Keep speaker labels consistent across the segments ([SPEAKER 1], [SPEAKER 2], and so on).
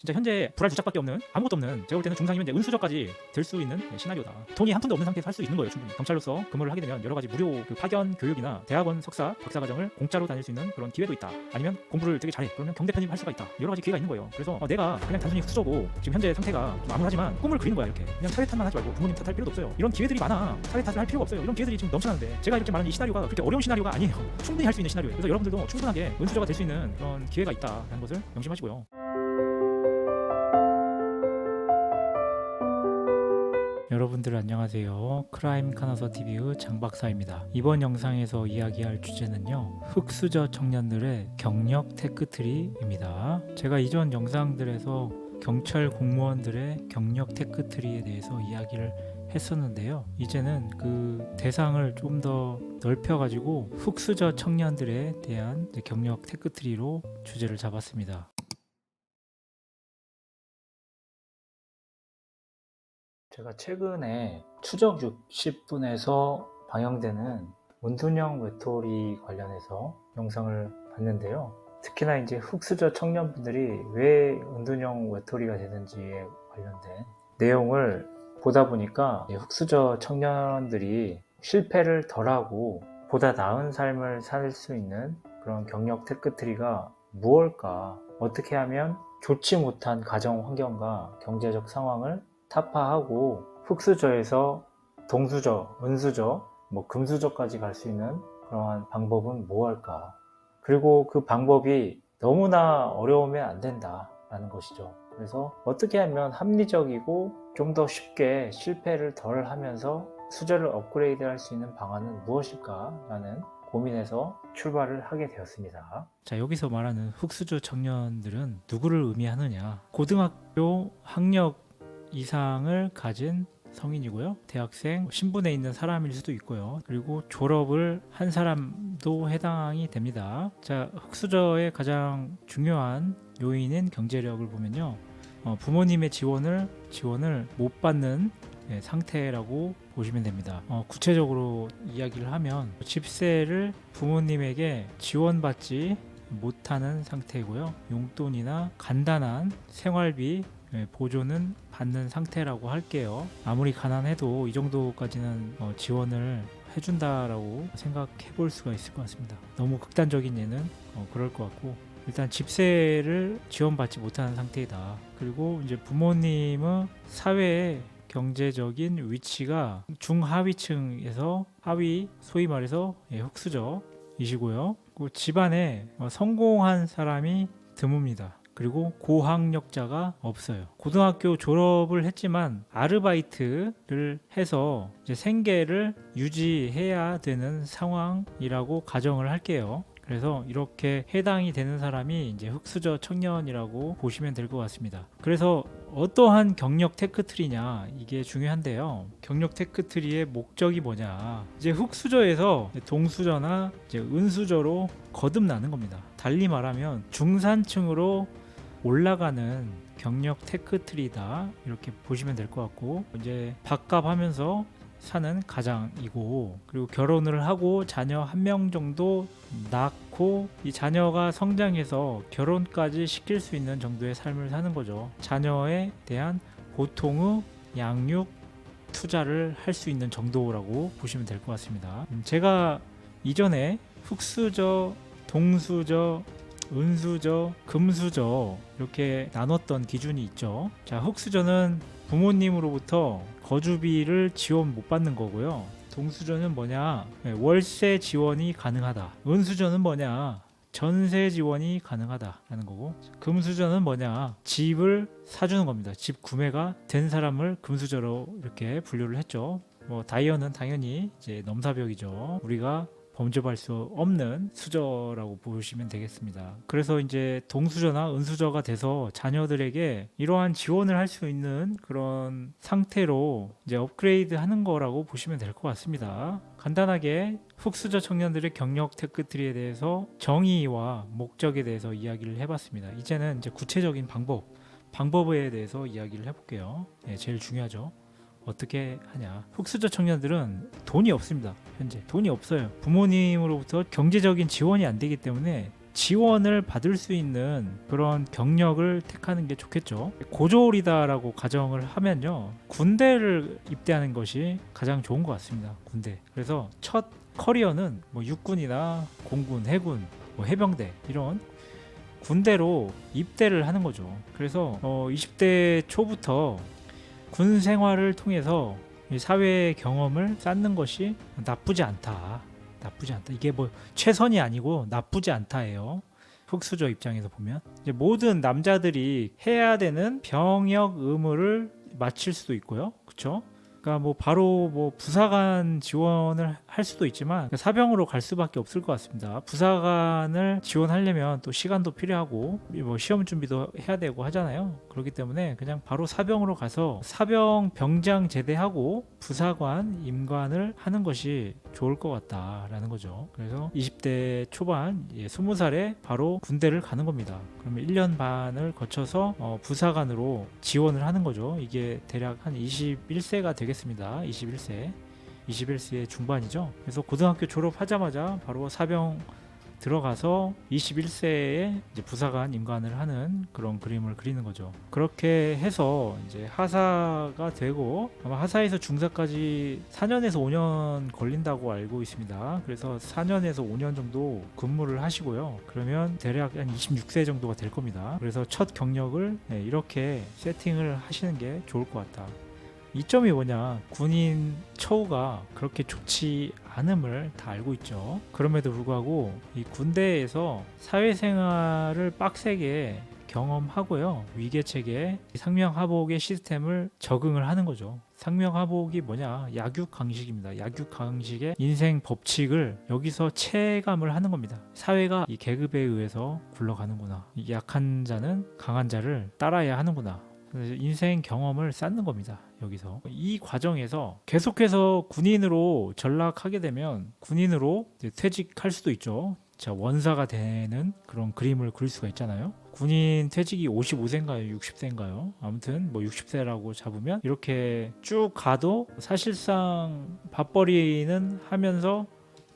[SPEAKER 1] 진짜 현재 불알 두 짝밖에 없는 아무것도 없는, 제가 볼 때는 중상이면 이제 은수저까지 될 수 있는 시나리오다. 돈이 한 푼도 없는 상태에서 할 수 있는 거예요. 충분히 경찰로서 근무를 하게 되면 여러 가지 무료 그 파견 교육이나 대학원 석사 박사 과정을 공짜로 다닐 수 있는 그런 기회도 있다. 아니면 공부를 되게 잘해 그러면 경대 편입할 수가 있다. 여러 가지 기회가 있는 거예요. 그래서 내가 그냥 단순히 흑수저고 지금 현재 상태가 좀 암울하지만 꿈을 그리는 거야. 이렇게 그냥 사회 탓만 하지 말고 부모님 탓할 필요도 없어요. 이런 기회들이 많아. 사회 탓을 할 필요가 없어요. 이런 기회들이 지금 넘쳐나는데 제가 이렇게 말하는 이 시나리오가 그렇게 어려운 시나리오가 아니에요. 충분히 할 수 있는 시나리오예요. 그래서 여러분들도 충분하게 은수저가 될 수 있는 그런 기회가 있다는 것을 명심하시고요. 여러분들 안녕하세요. 크라임 카나서 TV의 장박사입니다. 이번 영상에서 이야기할 주제는요, 흑수저 청년들의 경력 테크트리입니다. 제가 이전 영상들에서 경찰 공무원들의 경력 테크트리에 대해서 이야기를 했었는데요. 이제는 그 대상을 좀 더 넓혀가지고 흑수저 청년들에 대한 경력 테크트리로 주제를 잡았습니다. 제가 최근에 추적 60분에서 방영되는 은둔형 외톨이 관련해서 영상을 봤는데요. 특히나 이제 흑수저 청년분들이 왜 은둔형 외톨이가 되는지에 관련된 내용을 보다 보니까 흑수저 청년들이 실패를 덜하고 보다 나은 삶을 살 수 있는 그런 경력 테크트리가 무엇일까? 어떻게 하면 좋지 못한 가정 환경과 경제적 상황을 타파하고 흑수저에서 동수저, 은수저, 금수저까지 갈 수 있는 그러한 방법은 무엇일까? 그리고 그 방법이 너무나 어려우면 안 된다라는 것이죠. 그래서 어떻게 하면 합리적이고 좀 더 쉽게 실패를 덜 하면서 수저를 업그레이드 할 수 있는 방안은 무엇일까? 라는 고민에서 출발을 하게 되었습니다. 자, 여기서 말하는 흑수저 청년들은 누구를 의미하느냐? 고등학교 학력 이상을 가진 성인이고요. 대학생, 신분에 있는 사람일 수도 있고요. 그리고 졸업을 한 사람도 해당이 됩니다. 자, 흑수저의 가장 중요한 요인인 경제력을 보면요. 부모님의 지원을 못 받는 상태라고 보시면 됩니다. 구체적으로 이야기를 하면 집세를 부모님에게 지원받지 못하는 상태고요. 용돈이나 간단한 생활비 보조는 받는 상태라고 할게요. 아무리 가난해도 이 정도까지는 지원을 해준다라고 생각해 볼 수가 있을 것 같습니다. 너무 극단적인 예는 그럴 것 같고, 일단 집세를 지원받지 못하는 상태이다. 그리고 이제 부모님의 사회의 경제적인 위치가 중하위층에서 하위, 소위 말해서 흑수저이시고요. 집안에 성공한 사람이 드뭅니다. 그리고 고학력자가 없어요. 고등학교 졸업을 했지만 아르바이트를 해서 이제 생계를 유지해야 되는 상황이라고 가정을 할게요. 그래서 이렇게 해당이 되는 사람이 이제 흑수저 청년이라고 보시면 될 것 같습니다. 그래서 어떠한 경력 테크트리냐, 이게 중요한데요. 경력 테크트리의 목적이 뭐냐, 이제 흑수저에서 동수저나 이제 은수저로 거듭나는 겁니다. 달리 말하면 중산층으로 올라가는 경력 테크트리다, 이렇게 보시면 될 것 같고, 이제 밥값 하면서 사는 가장이고, 그리고 결혼을 하고 자녀 한 명 정도 낳고 이 자녀가 성장해서 결혼까지 시킬 수 있는 정도의 삶을 사는 거죠. 자녀에 대한 보통의 양육 투자를 할 수 있는 정도라고 보시면 될 것 같습니다. 제가 이전에 흑수저, 동수저, 은수저, 금수저 이렇게 나눴던 기준이 있죠. 자, 흑수저는 부모님으로부터 거주비를 지원 못 받는 거고요. 동수저는 뭐냐? 월세 지원이 가능하다. 은수저는 뭐냐? 전세 지원이 가능하다라는 거고, 금수저는 뭐냐? 집을 사주는 겁니다. 집 구매가 된 사람을 금수저로 이렇게 분류를 했죠. 다이어는 당연히 이제 넘사벽이죠. 우리가 범접할 수 없는 수저라고 보시면 되겠습니다. 그래서 이제 동수저나 은수저가 돼서 자녀들에게 이러한 지원을 할 수 있는 그런 상태로 이제 업그레이드 하는 거라고 보시면 될 것 같습니다. 간단하게 흑수저 청년들의 경력 테크트리에 대해서 정의와 목적에 대해서 이야기를 해봤습니다. 이제는 이제 구체적인 방법에 대해서 이야기를 해볼게요. 제일 중요하죠. 어떻게 하냐. 흑수저 청년들은 돈이 없습니다. 현재 돈이 없어요. 부모님으로부터 경제적인 지원이 안 되기 때문에
[SPEAKER 2] 지원을 받을 수 있는 그런 경력을 택하는 게 좋겠죠. 고졸이다라고 가정을 하면요, 군대를 입대하는 것이 가장 좋은 것 같습니다. 군대. 그래서 첫 커리어는 뭐 육군이나 공군, 해군, 뭐 해병대 이런 군대로 입대를 하는 거죠. 그래서 20대 초부터 군 생활을 통해서 이 사회 경험을 쌓는 것이 나쁘지 않다. 나쁘지 않다. 이게 뭐 최선이 아니고 나쁘지 않다예요. 흑수저 입장에서 보면 이제 모든 남자들이 해야 되는 병역 의무를 마칠 수도 있고요. 그렇죠? 그러니까 뭐 바로 뭐 부사관 지원을 할 수도 있지만 사병으로 갈 수밖에 없을 것 같습니다. 부사관을 지원하려면 또 시간도 필요하고 뭐 시험 준비도 해야 되고 하잖아요. 그렇기 때문에 그냥 바로 사병으로 가서 사병 병장 제대하고 부사관 임관을 하는 것이 좋을 것 같다라는 거죠. 그래서 20대 초반 20살에 바로 군대를 가는 겁니다. 그러면 1년 반을 거쳐서 부사관으로 지원을 하는 거죠. 이게 대략 한 21세가 되겠습니다. 21세 중반이죠. 그래서 고등학교 졸업하자마자 바로 사병 들어가서 21세에 이제 부사관 임관을 하는 그런 그림을 그리는 거죠. 그렇게 해서 이제 하사가 되고 아마 하사에서 중사까지 4년에서 5년 걸린다고 알고 있습니다. 그래서 4년에서 5년 정도 근무를 하시고요. 그러면 대략 한 26세 정도가 될 겁니다. 그래서 첫 경력을 이렇게 세팅을 하시는 게 좋을 것 같다. 이점이 뭐냐, 군인 처우가 그렇게 좋지 않음을 다 알고 있죠. 그럼에도 불구하고 이 군대에서 사회생활을 빡세게 경험하고요, 위계체계 상명하복의 시스템을 적응을 하는 거죠. 상명하복이 뭐냐, 약육강식입니다. 약육강식의 인생 법칙을 여기서 체감을 하는 겁니다. 사회가 이 계급에 의해서 굴러가는구나, 약한 자는 강한 자를 따라야 하는구나, 인생 경험을 쌓는 겁니다. 여기서 이 과정에서 계속해서 군인으로 전락하게 되면 군인으로 퇴직할 수도 있죠. 자, 원사가 되는 그런 그림을 그릴 수가 있잖아요. 군인 퇴직이 55세인가요? 60세인가요? 아무튼 뭐 60세라고 잡으면 이렇게 쭉 가도 사실상 밥벌이는 하면서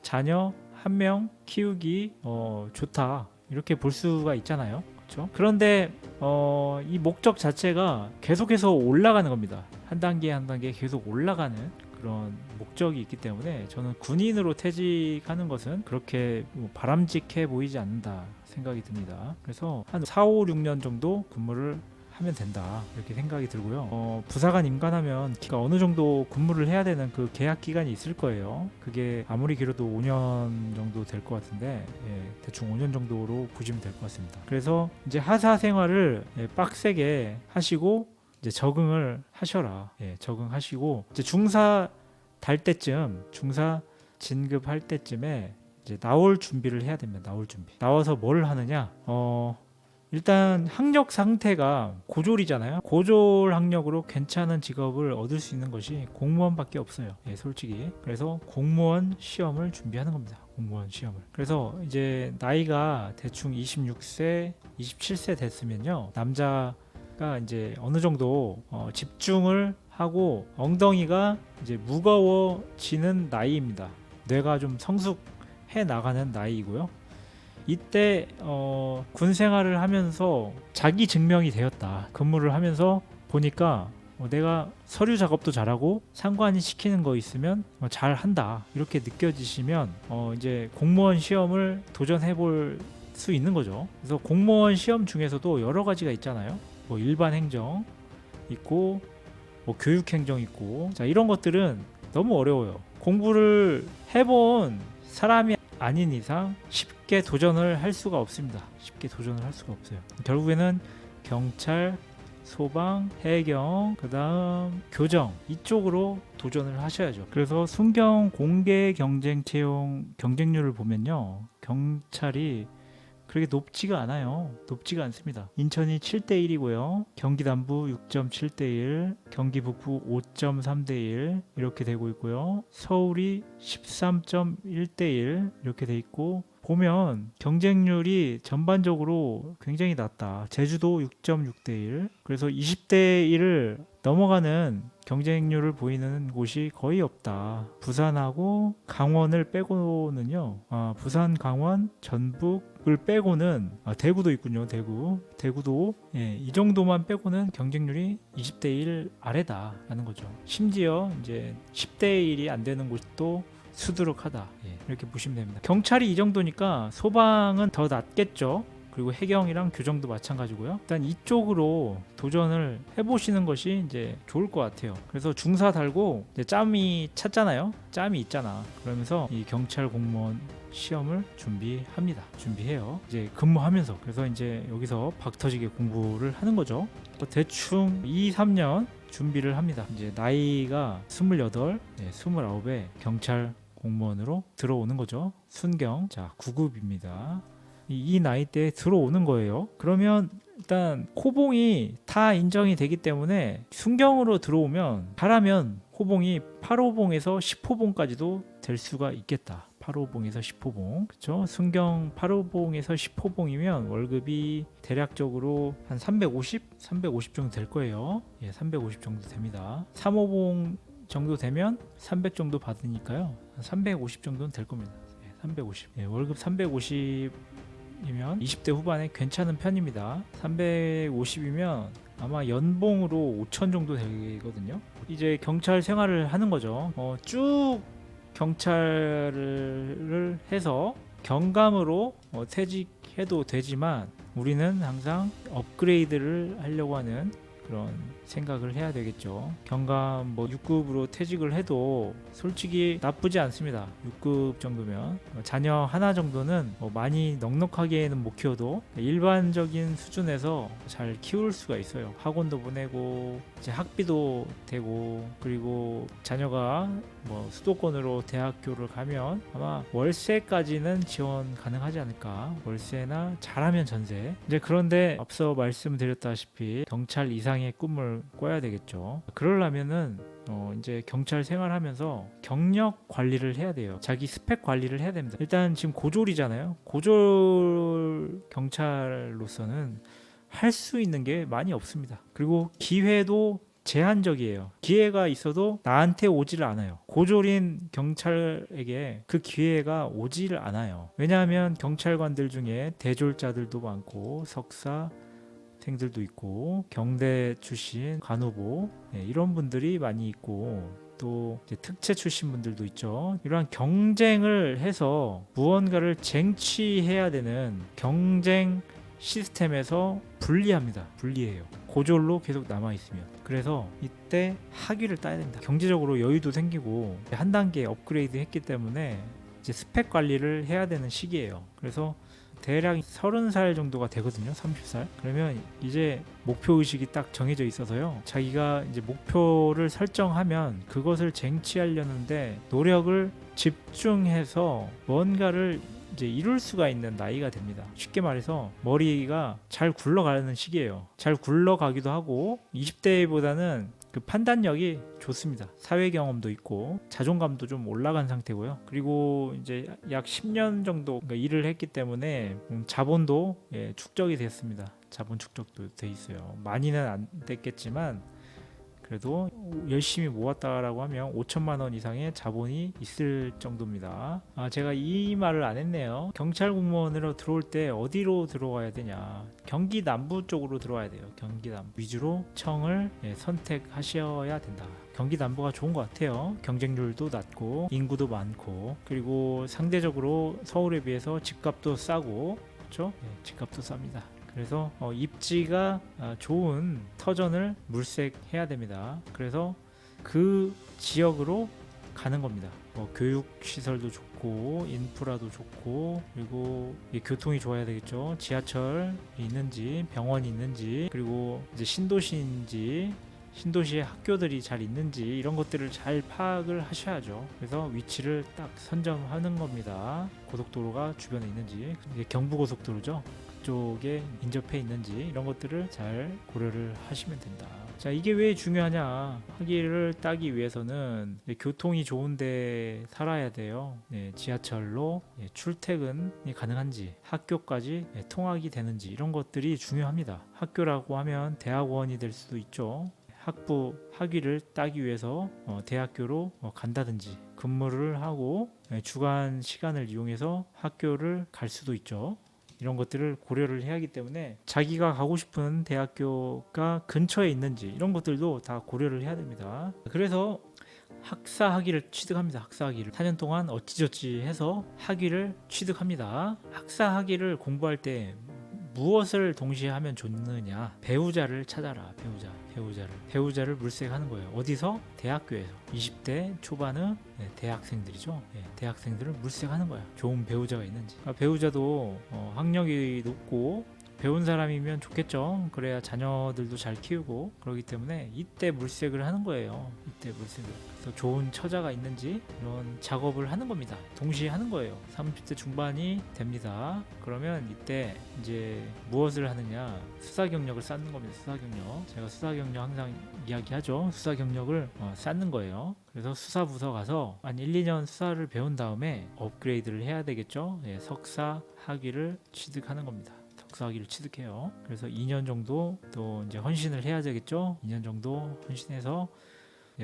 [SPEAKER 2] 자녀 한 명 키우기 좋다, 이렇게 볼 수가 있잖아요. 그렇죠? 그런데 이 목적 자체가 계속해서 올라가는 겁니다. 한 단계 한 단계 계속 올라가는 그런 목적이 있기 때문에 저는 군인으로 퇴직하는 것은 그렇게 바람직해 보이지 않는다 생각이 듭니다. 그래서 한 4, 5, 6년 정도 근무를 하면 된다, 이렇게 생각이 들고요. 부사관 임관하면 어느 정도 근무를 해야 되는 그 계약 기간이 있을 거예요. 그게 아무리 길어도 5년 정도 될 것 같은데, 대충 5년 정도로 보시면 될 것 같습니다. 그래서 이제 하사 생활을 빡세게 하시고 이제 적응을 하셔라. 적응하시고 이제 중사 달 때쯤, 중사 진급할 때쯤에 이제 나올 준비를 해야 됩니다. 나올 준비. 나와서 뭘 하느냐? 일단 학력 상태가 고졸이잖아요. 고졸 학력으로 괜찮은 직업을 얻을 수 있는 것이 공무원밖에 없어요. 솔직히. 그래서 공무원 시험을 준비하는 겁니다. 공무원 시험을. 그래서 이제 나이가 대충 26세, 27세 됐으면요, 남자가 이제 어느 정도 집중을 하고 엉덩이가 이제 무거워지는 나이입니다. 뇌가 좀 성숙해 나가는 나이이고요. 이때 군 생활을 하면서 자기 증명이 되었다. 근무를 하면서 보니까 내가 서류 작업도 잘하고 상관이 시키는 거 있으면 잘한다, 이렇게 느껴지시면 이제 공무원 시험을 도전해 볼 수 있는 거죠. 그래서 공무원 시험 중에서도 여러 가지가 있잖아요. 뭐 일반 행정 있고 뭐 교육 행정 있고, 자, 이런 것들은 너무 어려워요. 공부를 해본 사람이 아닌 이상 쉽게 도전을 할 수가 없습니다. 쉽게 도전을 할 수가 없어요. 결국에는 경찰, 소방, 해경, 그 다음 교정, 이쪽으로 도전을 하셔야죠. 그래서 순경 공개 경쟁 채용 경쟁률을 보면요, 경찰이 그렇게 높지가 않아요. 높지가 않습니다. 인천이 7대1이고요. 경기 남부 6.7대1, 경기 북부 5.3대1 이렇게 되고 있고요. 서울이 13.1대1 이렇게 돼 있고, 보면 경쟁률이 전반적으로 굉장히 낮다. 제주도 6.6대1. 그래서 20대1을 넘어가는 경쟁률을 보이는 곳이 거의 없다. 부산하고 강원을 빼고는요, 부산, 강원, 전북, 지역을 빼고는 대구도 있군요. 대구도 이 정도만 빼고는 경쟁률이 20대 1 아래다라는 거죠. 심지어 이제 10대 1이 안 되는 곳도 수두룩하다. 이렇게 보시면 됩니다. 경찰이 이 정도니까 소방은 더 낫겠죠. 그리고 해경이랑 교정도 마찬가지고요. 일단 이쪽으로 도전을 해보시는 것이 이제 좋을 것 같아요. 그래서 중사 달고 이제 짬이 찼잖아요. 짬이 있잖아. 그러면서 이 경찰 공무원 시험을 준비해요. 이제 근무하면서. 그래서 이제 여기서 박터지게 공부를 하는 거죠. 대충 2, 3년 준비를 합니다. 이제 나이가 28, 29에 경찰 공무원으로 들어오는 거죠. 순경. 자, 9급입니다. 이 나이대에 들어오는 거예요. 그러면 일단 호봉이 다 인정이 되기 때문에 순경으로 들어오면 잘하면 호봉이 8호봉에서 10호봉까지도 될 수가 있겠다. 8호봉에서 10호봉. 그렇죠? 순경 8호봉에서 10호봉이면 월급이 대략적으로 한 350 정도 될 거예요. 350 정도 됩니다. 3호봉 정도 되면 300 정도 받으니까요. 350 정도는 될 겁니다. 350. 월급 350이면 20대 후반에 괜찮은 편입니다. 350이면 아마 연봉으로 5천 정도 되거든요. 이제 경찰 생활을 하는 거죠. 쭉 경찰을 해서 경감으로 퇴직해도 되지만 우리는 항상 업그레이드를 하려고 하는 그런 생각을 해야 되겠죠. 경감 6급으로 퇴직을 해도 솔직히 나쁘지 않습니다. 6급 정도면 자녀 하나 정도는 많이 넉넉하게는 못 키워도 일반적인 수준에서 잘 키울 수가 있어요. 학원도 보내고 이제 학비도 되고, 그리고 자녀가 수도권으로 대학교를 가면 아마 월세까지는 지원 가능하지 않을까. 월세나 잘하면 전세. 이제 그런데 앞서 말씀드렸다시피 경찰 이상의 꿈을 꿔야 되겠죠. 그러려면은 이제 경찰 생활하면서 경력 관리를 해야 돼요. 자기 스펙 관리를 해야 됩니다. 일단 지금 고졸이잖아요. 고졸 경찰로서는 할 수 있는 게 많이 없습니다. 그리고 기회도 제한적이에요. 기회가 있어도 나한테 오지를 않아요. 고졸인 경찰에게 그 기회가 오지를 않아요. 왜냐하면 경찰관들 중에 대졸자들도 많고 석사 생들도 있고 경대 출신 간호보 이런 분들이 많이 있고, 또 이제 특채 출신 분들도 있죠. 이러한 경쟁을 해서 무언가를 쟁취해야 되는 경쟁 시스템에서 불리해요. 고졸로 계속 남아 있으면. 그래서 이때 학위를 따야 됩니다. 경제적으로 여유도 생기고 한 단계 업그레이드 했기 때문에 이제 스펙 관리를 해야 되는 시기예요. 그래서 대략 30살 정도가 되거든요. 30살. 그러면 이제 목표 의식이 딱 정해져 있어서요. 자기가 이제 목표를 설정하면 그것을 쟁취하려는데 노력을 집중해서 뭔가를 이제 이룰 수가 있는 나이가 됩니다. 쉽게 말해서 머리가 잘 굴러가는 시기예요. 잘 굴러가기도 하고 20대보다는 그 판단력이 좋습니다. 사회 경험도 있고 자존감도 좀 올라간 상태고요. 그리고 이제 약 10년 정도 일을 했기 때문에 자본도 축적이 됐습니다. 자본 축적도 돼 있어요. 많이는 안 됐겠지만 그래도 열심히 모았다라고 하면 5천만 원 이상의 자본이 있을 정도입니다. 제가 이 말을 안 했네요. 경찰 공무원으로 들어올 때 어디로 들어와야 되냐? 경기 남부 쪽으로 들어와야 돼요. 경기 남부 위주로 청을 선택하셔야 된다. 경기 남부가 좋은 것 같아요. 경쟁률도 낮고 인구도 많고, 그리고 상대적으로 서울에 비해서 집값도 싸고, 그렇죠? 집값도 쌉니다. 그래서 입지가 좋은 터전을 물색해야 됩니다. 그래서 그 지역으로 가는 겁니다. 교육 시설도 좋고 인프라도 좋고, 그리고 교통이 좋아야 되겠죠. 지하철이 있는지 병원이 있는지, 그리고 이제 신도시인지 신도시에 학교들이 잘 있는지 이런 것들을 잘 파악을 하셔야죠. 그래서 위치를 딱 선점하는 겁니다. 고속도로가 주변에 있는지, 이게 경부고속도로죠. 쪽에 인접해 있는지 이런 것들을 잘 고려를 하시면 된다. 자, 이게 왜 중요하냐? 학위를 따기 위해서는 교통이 좋은데 살아야 돼요. 지하철로 출퇴근이 가능한지, 학교까지 통학이 되는지 이런 것들이 중요합니다. 학교라고 하면 대학원이 될 수도 있죠. 학위를 따기 위해서 대학교로 간다든지 근무를 하고 주간 시간을 이용해서 학교를 갈 수도 있죠. 이런 것들을 고려를 해야 하기 때문에 자기가 가고 싶은 대학교가 근처에 있는지 이런 것들도 다 고려를 해야 됩니다. 그래서 학사 학위를 취득합니다. 학사 학위를 4년 동안 어찌저찌 해서 학위를 취득합니다. 학사 학위를 공부할 때 무엇을 동시에 하면 좋느냐? 배우자를 찾아라. 배우자를 물색하는 거예요. 어디서? 대학교에서. 20대 초반의 대학생들이죠. 대학생들을 물색하는 거야. 좋은 배우자가 있는지. 배우자도 학력이 높고 배운 사람이면 좋겠죠. 그래야 자녀들도 잘 키우고 그러기 때문에 이때 물색을 하는 거예요. 이때 물색을. 그래서 좋은 처자가 있는지 이런 작업을 하는 겁니다. 동시에 하는 거예요. 30대 중반이 됩니다. 그러면 이때 이제 무엇을 하느냐? 수사 경력을 쌓는 겁니다. 수사 경력. 제가 수사 경력 항상 이야기하죠. 수사 경력을 쌓는 거예요. 그래서 수사부서 가서 한 1, 2년 수사를 배운 다음에 업그레이드를 해야 되겠죠. 석사 학위를 취득하는 겁니다. 석사학위를 취득해요. 그래서 2년 정도 또 이제 헌신을 해야 되겠죠. 2년 정도 헌신해서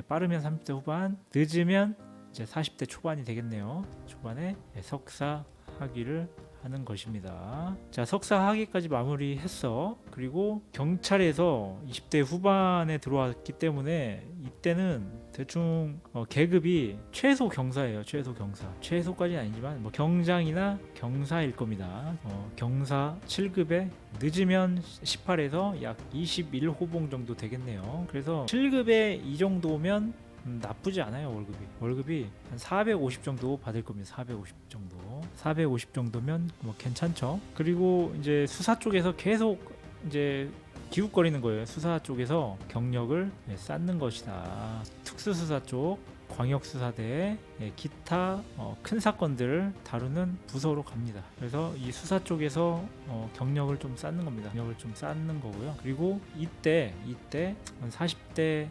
[SPEAKER 2] 빠르면 30대 후반, 늦으면 이제 40대 초반이 되겠네요. 초반에 석사 학위를 하는 것입니다. 자, 석사 학위까지 마무리했어. 그리고 경찰에서 20대 후반에 들어왔기 때문에 이때는 대충 계급이 최소 경사예요. 최소 경사. 최소까지는 아니지만 뭐 경장이나 경사일 겁니다. 경사 7급에 늦으면 18에서 약 21호봉 정도 되겠네요. 그래서 7급에 이 정도면 나쁘지 않아요. 월급이 한 450 정도 받을 겁니다. 450 정도면 뭐 괜찮죠. 그리고 이제 수사 쪽에서 계속 이제 기웃거리는 거예요. 수사 쪽에서 경력을 쌓는 것이다. 특수수사 쪽, 광역수사대, 기타 큰 사건들을 다루는 부서로 갑니다. 그래서 이 수사 쪽에서 경력을 좀 쌓는 겁니다. 경력을 좀 쌓는 거고요. 그리고 이때 한 40대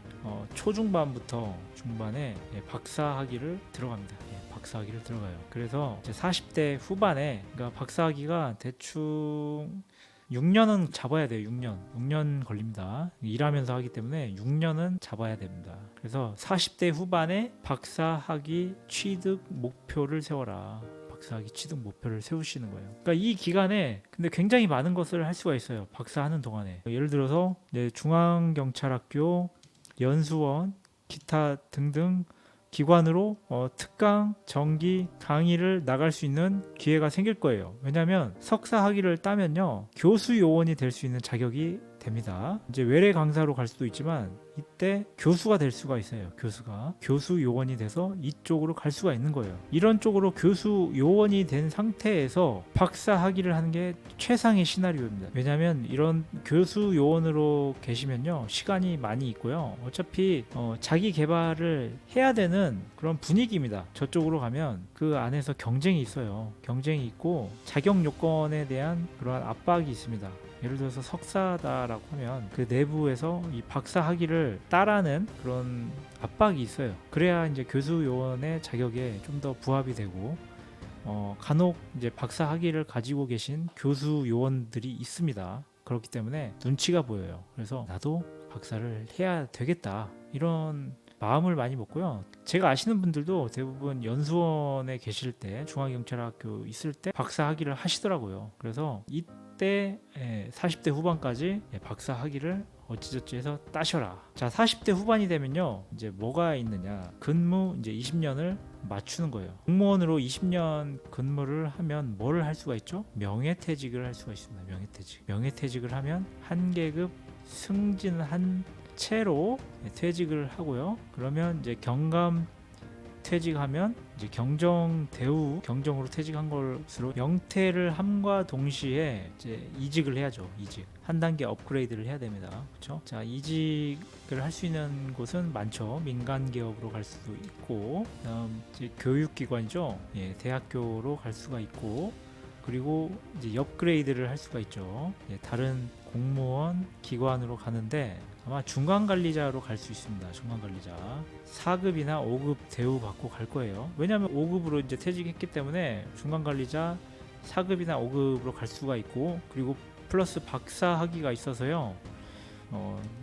[SPEAKER 2] 초중반부터 중반에 박사학위를 들어갑니다. 박사학위를 들어가요. 그래서 이제 40대 후반에 그러니까 박사학위가 대충 6년은 잡아야 돼요. 6년 걸립니다. 일하면서 하기 때문에 6년은 잡아야 됩니다. 그래서 40대 후반에 박사학위 취득 목표를 세워라. 박사학위 취득 목표를 세우시는 거예요. 그러니까 이 기간에 근데 굉장히 많은 것을 할 수가 있어요. 박사하는 동안에. 예를 들어서 중앙경찰학교, 연수원, 기타 등등 기관으로 특강, 정기, 강의를 나갈 수 있는 기회가 생길 거예요. 왜냐하면 석사 학위를 따면요 교수 요원이 될 수 있는 자격이 됩니다. 이제 외래 강사로 갈 수도 있지만 이때 교수가 될 수가 있어요. 교수 요원이 돼서 이쪽으로 갈 수가 있는 거예요. 이런 쪽으로 교수 요원이 된 상태에서 박사 학위를 하는 게 최상의 시나리오입니다. 왜냐하면 이런 교수 요원으로 계시면요 시간이 많이 있고요. 어차피 자기 개발을 해야 되는 그런 분위기입니다. 저쪽으로 가면 그 안에서 경쟁이 있어요. 경쟁이 있고 자격 요건에 대한 그러한 압박이 있습니다. 예를 들어서 석사다라고 하면 그 내부에서 이 박사 학위를 따라는 그런 압박이 있어요. 그래야 이제 교수 요원의 자격에 좀 더 부합이 되고 간혹 이제 박사 학위를 가지고 계신 교수 요원들이 있습니다. 그렇기 때문에 눈치가 보여요. 그래서 나도 박사를 해야 되겠다 이런 마음을 많이 먹고요. 제가 아시는 분들도 대부분 연수원에 계실 때 중앙경찰학교 있을 때 박사 학위를 하시더라고요. 그래서 이때 40대 후반까지 박사 학위를 어찌저찌 해서 따셔라. 자, 40대 후반이 되면요 이제 뭐가 있느냐, 근무 이제 20년을 맞추는 거예요. 공무원으로 20년 근무를 하면 뭐를 할 수가 있죠? 명예퇴직을 할 수가 있습니다. 명예퇴직을 하면 한 계급 승진한 채로 퇴직을 하고요. 그러면 이제 경감 퇴직하면 이제 경정으로 퇴직한 것으로 명퇴를 함과 동시에 이제 이직을 해야죠. 한 단계 업그레이드를 해야 됩니다. 그렇죠? 자, 이직을 할 수 있는 곳은 많죠. 민간 기업으로 갈 수도 있고, 그다음 이제 교육기관이죠. 대학교로 갈 수가 있고, 그리고 이제 업그레이드를 할 수가 있죠. 다른 공무원 기관으로 가는데 아마 중간관리자로 갈 수 있습니다. 중간관리자 4급이나 5급 대우 받고 갈 거예요. 왜냐하면 5급으로 이제 퇴직했기 때문에 중간관리자 4급이나 5급으로 갈 수가 있고, 그리고 플러스 박사 학위가 있어서요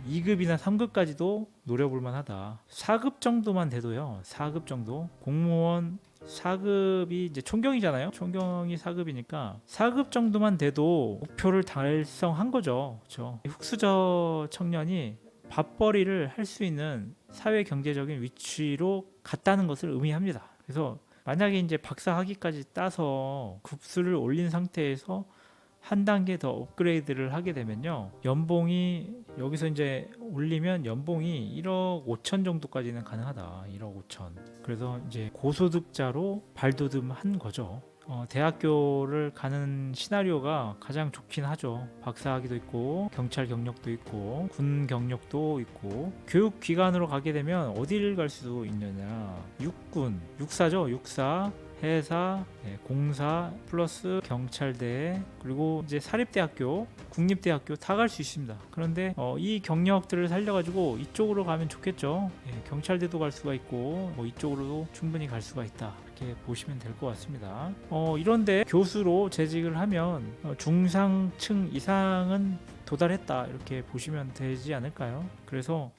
[SPEAKER 2] 2급이나 3급까지도 노려볼 만하다. 4급 정도만 돼도요 4급 정도 공무원 4급이 이제 총경이잖아요. 총경이 4급이니까 4급 정도만 돼도 목표를 달성한 거죠. 그렇죠? 흑수저 청년이 밥벌이를 할 수 있는 사회 경제적인 위치로 갔다는 것을 의미합니다. 그래서 만약에 이제 박사 학위까지 따서 급수를 올린 상태에서 한 단계 더 업그레이드를 하게 되면요, 연봉이 여기서 이제 올리면 연봉이 1억 5천 정도까지는 가능하다. 1억 5천. 그래서 이제 고소득자로 발돋움한 거죠. 대학교를 가는 시나리오가 가장 좋긴 하죠. 박사학위도 있고 경찰 경력도 있고 군 경력도 있고, 교육기관으로 가게 되면 어디를 갈 수도 있느냐, 육군, 육사죠. 육사, 해사, 공사 플러스 경찰대, 그리고 이제 사립대학교, 국립대학교 다 갈 수 있습니다. 그런데 이 경력들을 살려가지고 이쪽으로 가면 좋겠죠. 경찰대도 갈 수가 있고 뭐 이쪽으로도 충분히 갈 수가 있다, 이렇게 보시면 될 것 같습니다. 이런데 교수로 재직을 하면 중상층 이상은 도달했다, 이렇게 보시면 되지 않을까요? 그래서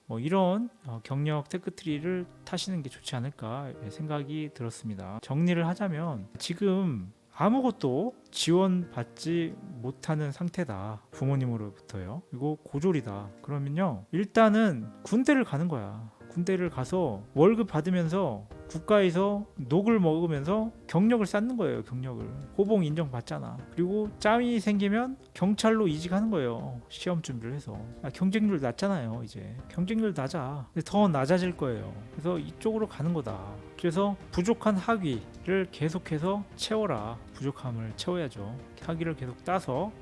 [SPEAKER 2] 뭐 이런 경력 테크트리를 타시는 게 좋지 않을까 생각이 들었습니다. 정리를 하자면 지금 아무것도 지원받지 못하는 상태다, 부모님으로부터요. 그리고 고졸이다. 그러면요, 일단은 군대를 가는 거야. 군대를 가서 월급 받으면서 국가에서 녹을 먹으면서 경력을 쌓는 거예요. 경력을 호봉 인정받잖아. 그리고 짬이 생기면 경찰로 이직하는 거예요. 시험 준비를 해서. 경쟁률 낮잖아요. 이제 경쟁률 낮아. 근데 더 낮아질 거예요. 그래서 이쪽으로 가는 거다. 그래서 부족한 학위를 계속해서 채워라. 부족함을 채워야죠. 학위를 계속 따서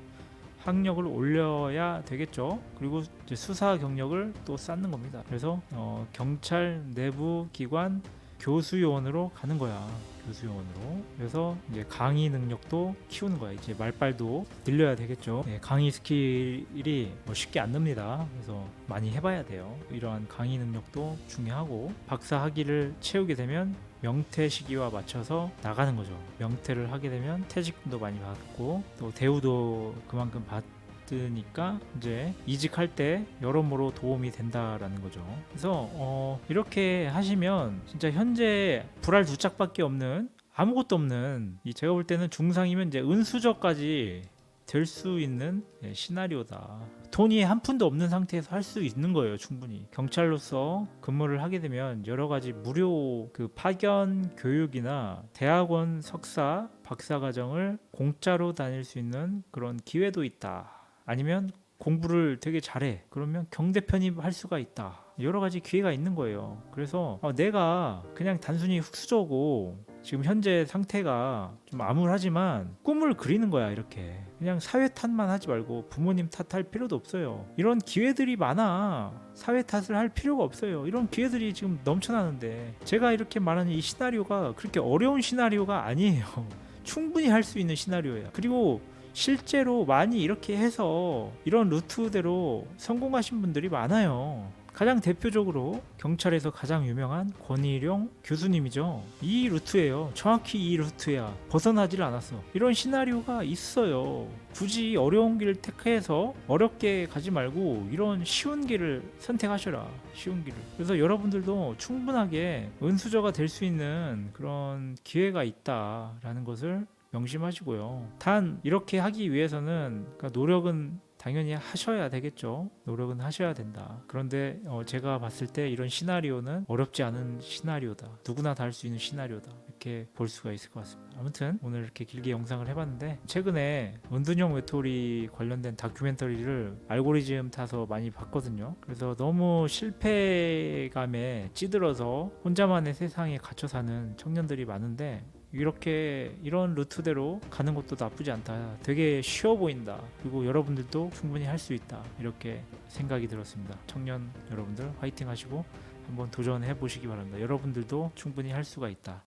[SPEAKER 2] 학력을 올려야 되겠죠. 그리고 이제 수사 경력을 또 쌓는 겁니다. 그래서 경찰 내부 기관 교수요원으로 가는 거야. 교수요원으로. 그래서 이제 강의 능력도 키우는 거야. 이제 말빨도 늘려야 되겠죠. 강의 스킬이 뭐 쉽게 안 늡니다. 그래서 많이 해봐야 돼요. 이러한 강의 능력도 중요하고, 박사 학위를 채우게 되면 명퇴 시기와 맞춰서 나가는 거죠. 명퇴를 하게 되면 퇴직금도 많이 받고 또 대우도 그만큼 받으니까 이제 이직할 때 여러모로 도움이 된다라는 거죠. 그래서 이렇게 하시면 진짜 현재 불알 두 짝밖에 없는, 아무것도 없는, 제가 볼 때는 중상이면 이제 은수저까지 될 수 있는 시나리오다. 돈이 한 푼도 없는 상태에서 할 수 있는 거예요. 충분히 경찰로서 근무를 하게 되면 여러 가지 무료 그 파견 교육이나 대학원 석사 박사 과정을 공짜로 다닐 수 있는 그런 기회도 있다. 아니면 공부를 되게 잘해, 그러면 경대 편입할 수가 있다. 여러 가지 기회가 있는 거예요. 그래서 내가 그냥 단순히 흑수저고 지금 현재 상태가 좀 암울하지만 꿈을 그리는 거야. 이렇게 그냥 사회 탓만 하지 말고 부모님 탓할 필요도 없어요. 이런 기회들이 많아. 사회 탓을 할 필요가 없어요. 이런 기회들이 지금 넘쳐나는데, 제가 이렇게 말하는 이 시나리오가 그렇게 어려운 시나리오가 아니에요. 충분히 할 수 있는 시나리오야. 그리고 실제로 많이 이렇게 해서 이런 루트대로 성공하신 분들이 많아요. 가장 대표적으로 경찰에서 가장 유명한 권일용 교수님이죠. 이 루트예요. 정확히 이 루트야. 벗어나질 않았어. 이런 시나리오가 있어요. 굳이 어려운 길을 택해서 어렵게 가지 말고 이런 쉬운 길을 선택하셔라. 쉬운 길을. 그래서 여러분들도 충분하게 은수저가 될 수 있는 그런 기회가 있다라는 것을 명심하시고요. 단 이렇게 하기 위해서는 그러니까 노력은 당연히 하셔야 되겠죠. 노력은 하셔야 된다. 그런데 제가 봤을 때 이런 시나리오는 어렵지 않은 시나리오다. 누구나 다 할 수 있는 시나리오다. 이렇게 볼 수가 있을 것 같습니다. 아무튼 오늘 이렇게 길게 영상을 해봤는데, 최근에 은둔형 외톨이 관련된 다큐멘터리를 알고리즘 타서 많이 봤거든요. 그래서 너무 실패감에 찌들어서 혼자만의 세상에 갇혀 사는 청년들이 많은데, 이런 루트대로 가는 것도 나쁘지 않다. 되게 쉬워 보인다. 그리고 여러분들도 충분히 할 수 있다. 이렇게 생각이 들었습니다. 청년 여러분들 화이팅 하시고 한번 도전해 보시기 바랍니다. 여러분들도 충분히 할 수가 있다.